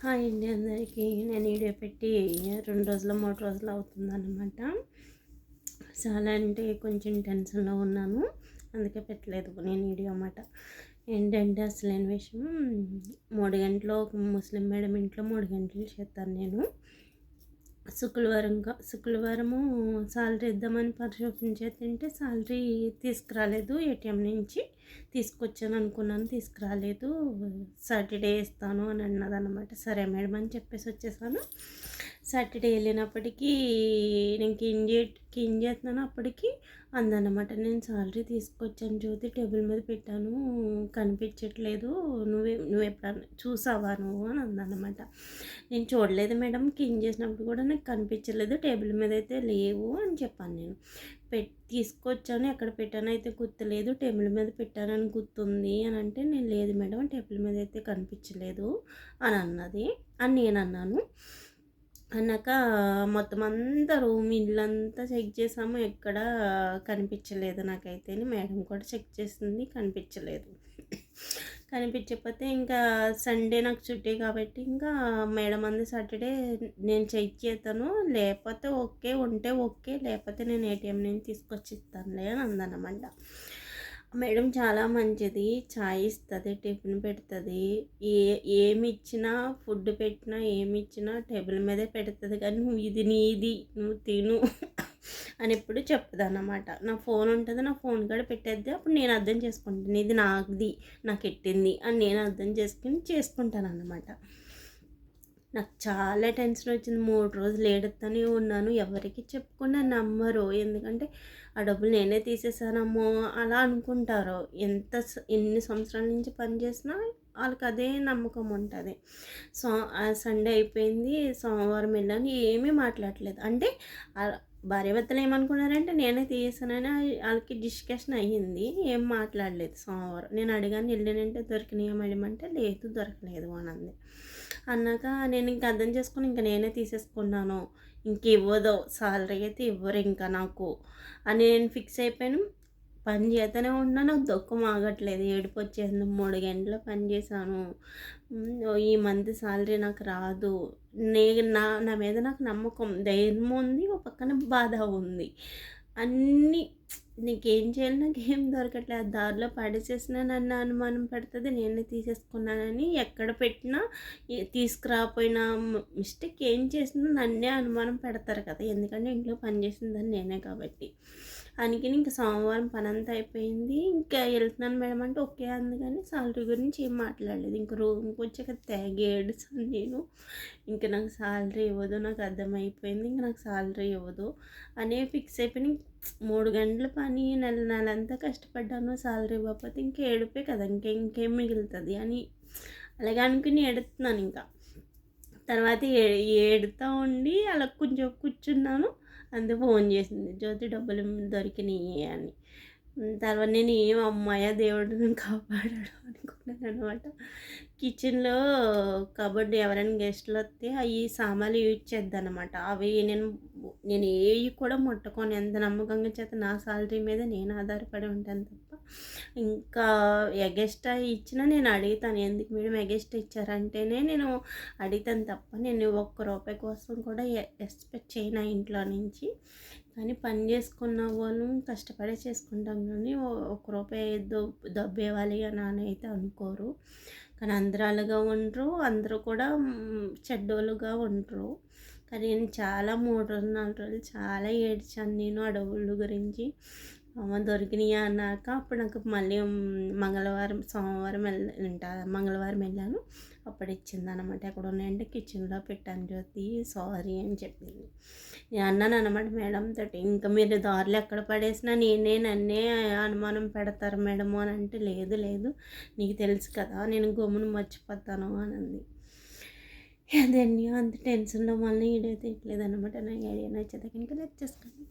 Hi అండి అందరికీ. నేను వీడియో పెట్టి 2 రోజులు 3 రోజులు అవుతుందన్నమాట. చాలా అంటే కొంచెం టెన్షన్‌లో ఉన్నాను. అందుకే పెట్టలేదు నేను వీడియో అన్నమాట. ఏంటంటే అసలైన విషయం, 3 గంటలు ఒక ముస్లిం మేడం ఇంట్లో 3 గంటలు చేస్తాను నేను. శుక్రవారము సాలరీ ఇద్దామని పరిశోధన చేస్తుంటే సాలరీ తీసుకురాలేదు. ఏటీఎం నుంచి తీసుకొచ్చాను అనుకున్నాను, తీసుకురాలేదు. సాటర్డే ఇస్తాను అని అన్నదన్నమాట. సరే మేడం అని చెప్పేసి వచ్చేసాను. సాటర్డే వెళ్ళినప్పటికీ నేను క్లీన్ చేస్తున్నాను, అప్పటికి అందన్నమాట. నేను సాలరీ తీసుకొచ్చాను జ్యోతి, టేబుల్ మీద పెట్టాను, కనిపించట్లేదు, నువ్వు ఎప్పుడన్నా చూసావా నువ్వు అని అందన్నమాట. నేను చూడలేదు మేడం, క్లీన్ చేసినప్పుడు కూడా నాకు కనిపించలేదు, టేబుల్ మీద అయితే లేవు అని చెప్పాను. నేను తీసుకొచ్చాను, ఎక్కడ పెట్టానో అయితే గుర్తులేదు, టేబుల్ మీద పెట్టానని గుర్తుంది అని అంటే, నేను లేదు మేడం టేబుల్ మీద అయితే కనిపించలేదు అని అన్నది అని నేను అన్నాను. అన్నాక మొత్తం అంతా రూమ్ ఇల్లంతా చెక్ చేసాము, ఎక్కడ కనిపించలేదు నాకైతే. మేడం కూడా చెక్ చేసింది, కనిపించలేదు. కనిపించకపోతే ఇంకా సండే నాకు చుట్టీ కాబట్టి ఇంకా మేడం అంది సాటర్డే నేను చెక్ చేస్తాను, లేకపోతే ఓకే, ఉంటే ఓకే, లేకపోతే నేను ఏటీఎం నుంచి తీసుకొచ్చి ఇస్తానులే అని అందనమాట. మేడం చాలా మంచిది, చాయ్ ఇస్తుంది, టిఫిన్ పెడుతుంది, ఏమి ఇచ్చినా, ఫుడ్ పెట్టినా, ఏమి ఇచ్చినా టేబుల్ మీదే పెడుతుంది. కానీ నువ్వు ఇది నీది, నువ్వు తిను అని ఎప్పుడు చెప్తుంది అన్నమాట. నా ఫోన్ ఉంటుంది, నా ఫోన్ కూడా పెట్టేద్ది, అప్పుడు నేను అర్థం చేసుకుంటాను ఇది నాది, నాకు ఎట్టింది అని నేను అర్థం చేసుకుంటాను అన్నమాట. నాకు చాలా టెన్షన్ వచ్చింది. 3 రోజులు ఏడుస్తూనే ఉన్నాను. ఎవరికి చెప్పుకున్నా నమ్మరు, ఎందుకంటే ఆ డబ్బులు నేనే తీసేసానమ్మో అలా అనుకుంటారు. ఎన్ని సంవత్సరాల నుంచి పనిచేసినా వాళ్ళకి అదే నమ్మకం ఉంటుంది. సండే అయిపోయింది, సోమవారం వెళ్ళాను, ఏమీ మాట్లాడలేదు. అంటే భార్యాభర్తలు ఏమనుకున్నారంటే నేనే తీసానని వాళ్ళకి డిస్కషన్ అయ్యింది, ఏం మాట్లాడలేదు. సోమవారం నేను అడిగాను, వెళ్ళానంటే దొరికినాయా మేడం అంటే లేదు దొరకలేదు అని అంది. అన్నాక నేను ఇంక అర్థం చేసుకుని ఇంక నేనే తీసేసుకున్నాను, ఇంక ఇవ్వదు సాలరీ అయితే ఇవ్వరు ఇంకా నాకు అని నేను ఫిక్స్ అయిపోయాను. పని చేస్తూనే ఉన్నాను, దుఃఖం ఆగట్లేదు, ఏడుపు వచ్చేసింది. 3 గంటలు పని చేశాను, ఈ మంత్ సాలరీ నాకు రాదు. నా మీద నాకు నమ్మకం, ధైర్యం ఉంది, ఒక పక్కన బాధ ఉంది. అన్నీ నీకేం చేయాలి, నాకేం దొరకట్లేదు, దారిలో పడేసేసిన నన్ను అనుమానం పడుతుంది, నేనే తీసేసుకున్నానని. ఎక్కడ పెట్టినా తీసుకురాపోయినా మిస్టేక్ ఏం చేసినా నన్నే అనుమానం పెడతారు కదా, ఎందుకంటే ఇంట్లో పని చేసిందని నేనే కాబట్టి. అందుకని ఇంకా సోమవారం పని అంతా అయిపోయింది, ఇంకా వెళ్తున్నాను మేడం అంటే ఓకే అంది, కానీ సాలరీ గురించి ఏం మాట్లాడలేదు. ఇంక రూమ్కి వచ్చాక తెగ ఏడుస్తాను నేను. ఇంకా నాకు సాలరీ ఇవ్వదు, నాకు అర్థమైపోయింది, ఇంకా నాకు సాలరీ ఇవ్వదు అనే ఫిక్స్ అయిపోయి 3 గంటల పని, నెలంతా కష్టపడ్డాను, సాలరీ ఇవ్వకపోతే ఇంకా ఏడుపే కదా, ఇంకేం మిగులుతుంది అని అలాగే అనుకుని ఏడుతున్నాను. ఇంకా తర్వాత ఏడుతూ ఉండి అలా కొంచెం కూర్చున్నాను, అంతే ఫోన్ చేసింది, జ్యోతి డబ్బులు దొరికినాయి అని. తర్వాత నేను ఏం అమ్మాయ దేవుడు నన్ను కాపాడాడు అనుకున్నాను అనమాట. కిచెన్లో కబోర్డ్ ఎవరైనా గెస్ట్లు వస్తే అవి సామాన్లు యూజ్ చేద్దాం అనమాట. అవి నేను ఏవి కూడా ముట్టుకొని, ఎంత నమ్మకంగా చేత నా సాలరీ మీద నేను ఆధారపడి ఉంటాను తప్ప. ఇంకా ఎగస్ట్రా ఇచ్చినా నేను అడుగుతాను, ఎందుకు మేడం ఎగస్ట్రా ఇచ్చారంటేనే నేను అడుగుతాను తప్ప నేను ఒక్క రూపాయి కోసం కూడా ఎక్స్పెక్ట్ చేయను ఇంట్లో నుంచి. కానీ పని చేసుకున్న వాళ్ళు కష్టపడే చేసుకుంటాం, కానీ ఒక్క రూపాయి దబ్బేవాలి అని అయితే అనుకోరు. కానీ అందరూ అలాగా ఉండరు, అందరూ కూడా చెడ్డోళ్ళుగా ఉండరు. కానీ నేను చాలా 3 రోజులు 4 రోజులు చాలా ఏడ్చాను నేను ఆ డబ్బుల గురించి. దొరికినాయి అన్నాక అప్పుడు నాకు మళ్ళీ మంగళవారం వెళ్ళాను, అప్పుడు ఇచ్చింది అనమాట. ఎక్కడ ఉన్నాయంటే కిచెన్లో పెట్టాను జ్యోతి, సారీ అని చెప్పింది. నేను అన్నాను అనమాట మేడం తోటి, ఇంకా మీరు దారిలో ఎక్కడ పడేసినా నన్నే అనుమానం పెడతారు మేడము అని అంటే, లేదు నీకు తెలుసు కదా నేను గమ్మున మర్చిపోతాను అని అంది. అదండి, అంత టెన్షన్లో మళ్ళీ వీడియో తీయట్లేదు అనమాట. నాకు ఐడియా నచ్చేదాకా ఇంకా నచ్చేసుకోండి.